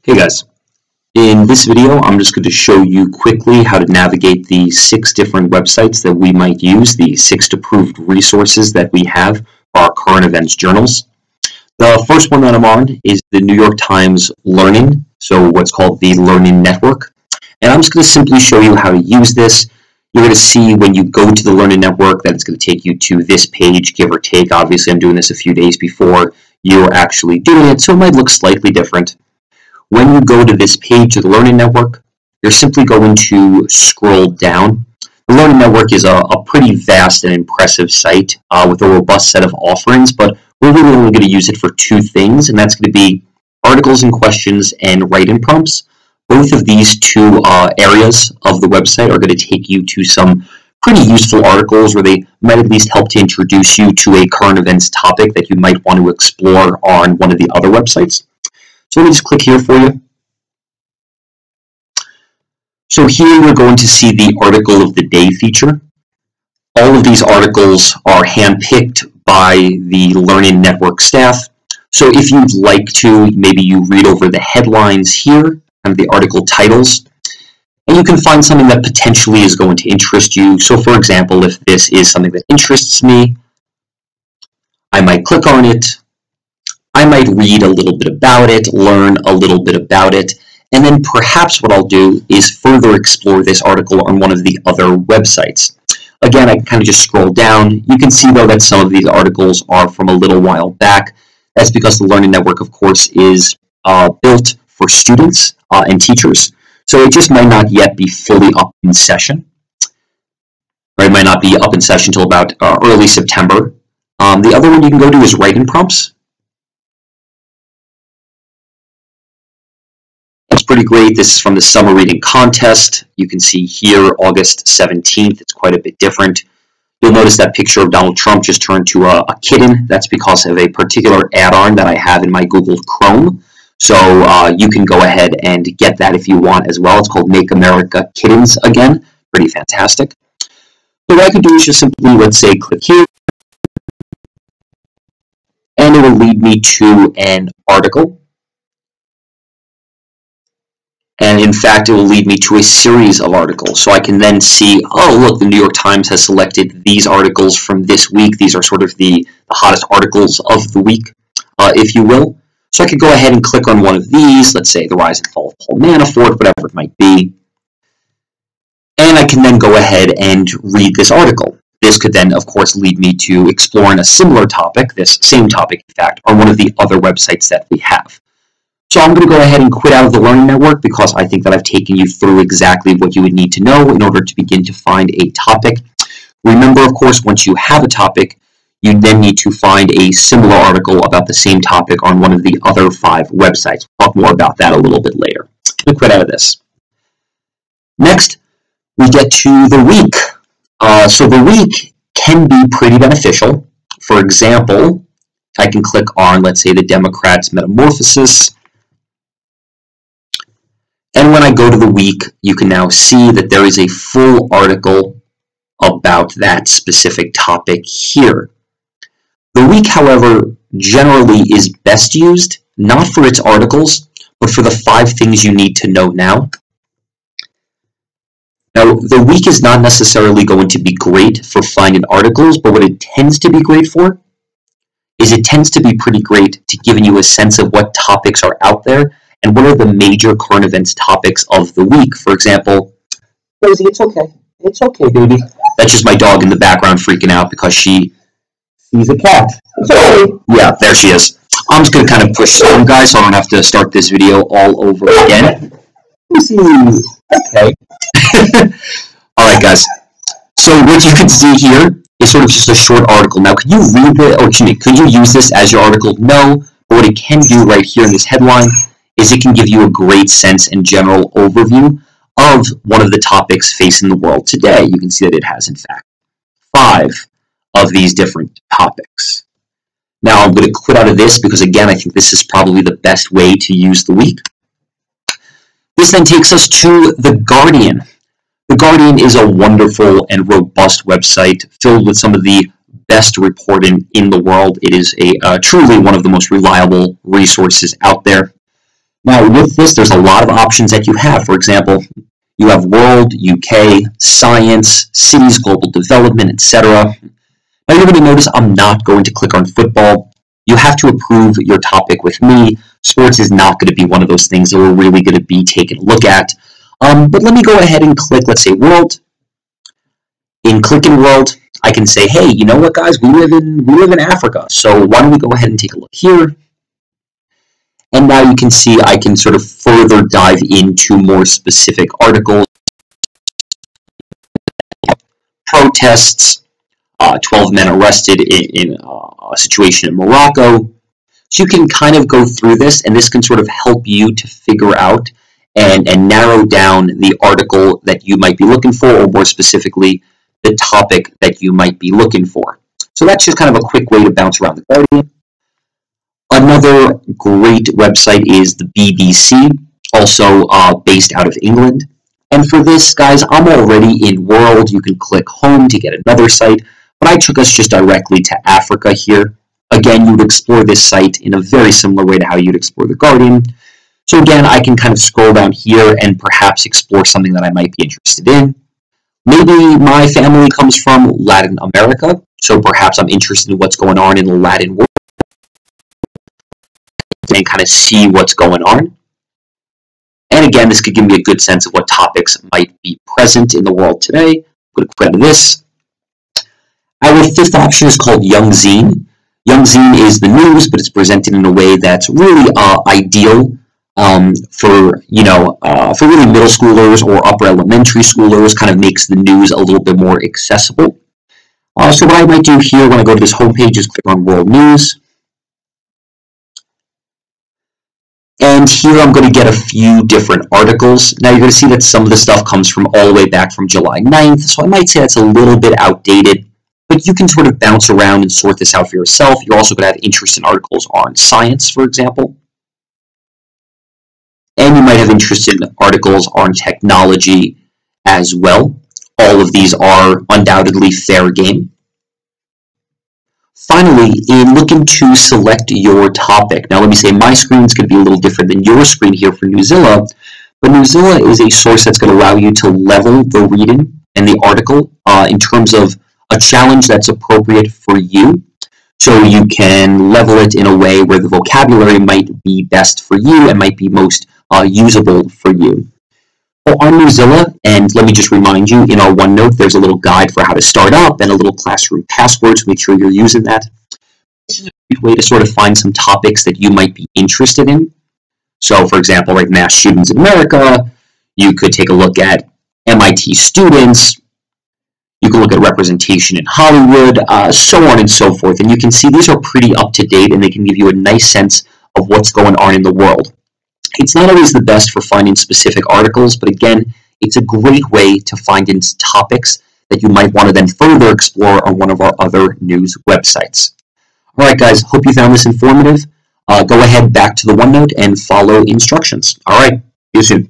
Hey guys, in this video I'm just going to show you quickly how to navigate the 6 different websites that we might use, the 6 approved resources that we have for our current events journals. The first one that I'm on is the New York Times Learning, so what's called the Learning Network. And I'm just going to simply show you how to use this. You're going to see when you go to the Learning Network that it's going to take you to this page, give or take. Obviously I'm doing this a few days before you're actually doing it, so it might look slightly different. When you go to this page of the Learning Network, you're simply going to scroll down. The Learning Network is a pretty vast and impressive site with a robust set of offerings, but we're really only going to use it for 2 things, and that's going to be articles and questions and write-in prompts. Both of these 2 areas of the website are going to take you to some pretty useful articles where they might at least help to introduce you to a current events topic that you might want to explore on one of the other websites. So let me just click here for you. So here we're going to see the Article of the Day feature. All of these articles are handpicked by the Learning Network staff. So if you'd like to, maybe you read over the headlines here and the article titles, and you can find something that potentially is going to interest you. So for example, if this is something that interests me, I might click on it. I might read a little bit about it, learn a little bit about it, and then perhaps what I'll do is further explore this article on one of the other websites. Again, I can kind of just scroll down. You can see, though, that some of these articles are from a little while back. That's because the Learning Network, of course, is built for students and teachers. So it just might not yet be fully up in session. Or it might not be up in session until about early September. The other one you can go to is write-in prompts. It's pretty great. This is from the summer reading contest. You can see here August 17th. It's quite a bit different. You'll notice that picture of Donald Trump just turned to a kitten. That's because of a particular add-on that I have in my Google Chrome. So you can go ahead and get that if you want as well. It's called Make America Kittens Again. Pretty fantastic. So what I could do is just simply, let's say, click here. And it will lead me to an article. And in fact, it will lead me to a series of articles. So I can then see, oh, look, the New York Times has selected these articles from this week. These are sort of the hottest articles of the week, if you will. So I could go ahead and click on one of these, let's say the rise and fall of Paul Manafort, whatever it might be. And I can then go ahead and read this article. This could then, of course, lead me to exploring a similar topic, this same topic, in fact, on one of the other websites that we have. So I'm going to go ahead and quit out of the Learning Network because I think that I've taken you through exactly what you would need to know in order to begin to find a topic. Remember, of course, once you have a topic, you then need to find a similar article about the same topic on one of the other 5 websites. We'll talk more about that a little bit later. I'm going to quit out of this. Next, we get to the week. So the week can be pretty beneficial. For example, I can click on, let's say, the Democrats' Metamorphosis. And when I go to the week, you can now see that there is a full article about that specific topic here. The week, however, generally is best used, not for its articles, but for the 5 things you need to know now. Now, the week is not necessarily going to be great for finding articles, but what it tends to be great for is it tends to be pretty great to giving you a sense of what topics are out there and what are the major current events topics of the week. For example, Rosie, it's okay. It's okay, baby. That's just my dog in the background freaking out because she sees a cat. It's okay. Yeah, there she is. I'm just going to kind of push on, guys, so I don't have to start this video all over again. Lucy. Okay. All right, guys. So what you can see here is sort of just a short article. Now, could you read it, or excuse me, could you use this as your article? No. But what it can do right here in this headline is it can give you a great sense and general overview of one of the topics facing the world today. You can see that it has, in fact, 5 of these different topics. Now, I'm going to quit out of this because, again, I think this is probably the best way to use the week. This then takes us to The Guardian. The Guardian is a wonderful and robust website filled with some of the best reporting in the world. It is truly one of the most reliable resources out there. Now, with this, there's a lot of options that you have. For example, you have World, UK, Science, Cities, Global Development, etc. Now, you're going to notice I'm not going to click on football. You have to approve your topic with me. Sports is not going to be one of those things that we're really going to be taking a look at. But let me go ahead and click, let's say, World. In clicking World, I can say, hey, you know what, guys? We live in Africa, so why don't we go ahead and take a look here? And now you can see I can sort of further dive into more specific articles. Protests, 12 men arrested in a situation in Morocco. So you can kind of go through this, and this can sort of help you to figure out and narrow down the article that you might be looking for, or more specifically, the topic that you might be looking for. So that's just kind of a quick way to bounce around the Guardian. Another great website is the BBC, also based out of England. And for this, guys, I'm already in World. You can click Home to get another site, but I took us just directly to Africa here. Again, you would explore this site in a very similar way to how you'd explore the Guardian. So again, I can kind of scroll down here and perhaps explore something that I might be interested in. Maybe my family comes from Latin America, so perhaps I'm interested in what's going on in the Latin world and kind of see what's going on. And again, this could give me a good sense of what topics might be present in the world today. I'm going to click on this. Our fifth option is called Young Zine. Young Zine is the news, but it's presented in a way that's really ideal for really middle schoolers or upper elementary schoolers. Kind of makes the news a little bit more accessible. So what I might do here when I go to this homepage is click on World News. And here I'm going to get a few different articles. Now you're going to see that some of the stuff comes from all the way back from July 9th, so I might say that's a little bit outdated, but you can sort of bounce around and sort this out for yourself. You're also going to have interest in articles on science, for example. And you might have interest in articles on technology as well. All of these are undoubtedly fair game. Finally, in looking to select your topic, now let me say my screen is going to be a little different than your screen here for Newzilla, but Newzilla is a source that's going to allow you to level the reading and the article in terms of a challenge that's appropriate for you. So you can level it in a way where the vocabulary might be best for you and might be most usable for you. So on Newzilla, and let me just remind you, in our OneNote, there's a little guide for how to start up and a little classroom password, so make sure you're using that. This is a great way to sort of find some topics that you might be interested in. So, for example, like mass shootings in America, you could take a look at MIT students, you can look at representation in Hollywood, so on and so forth. And you can see these are pretty up to date and they can give you a nice sense of what's going on in the world. It's not always the best for finding specific articles, but again, it's a great way to find topics that you might want to then further explore on one of our other news websites. All right, guys, hope you found this informative. Go ahead back to the OneNote and follow instructions. All right, see you soon.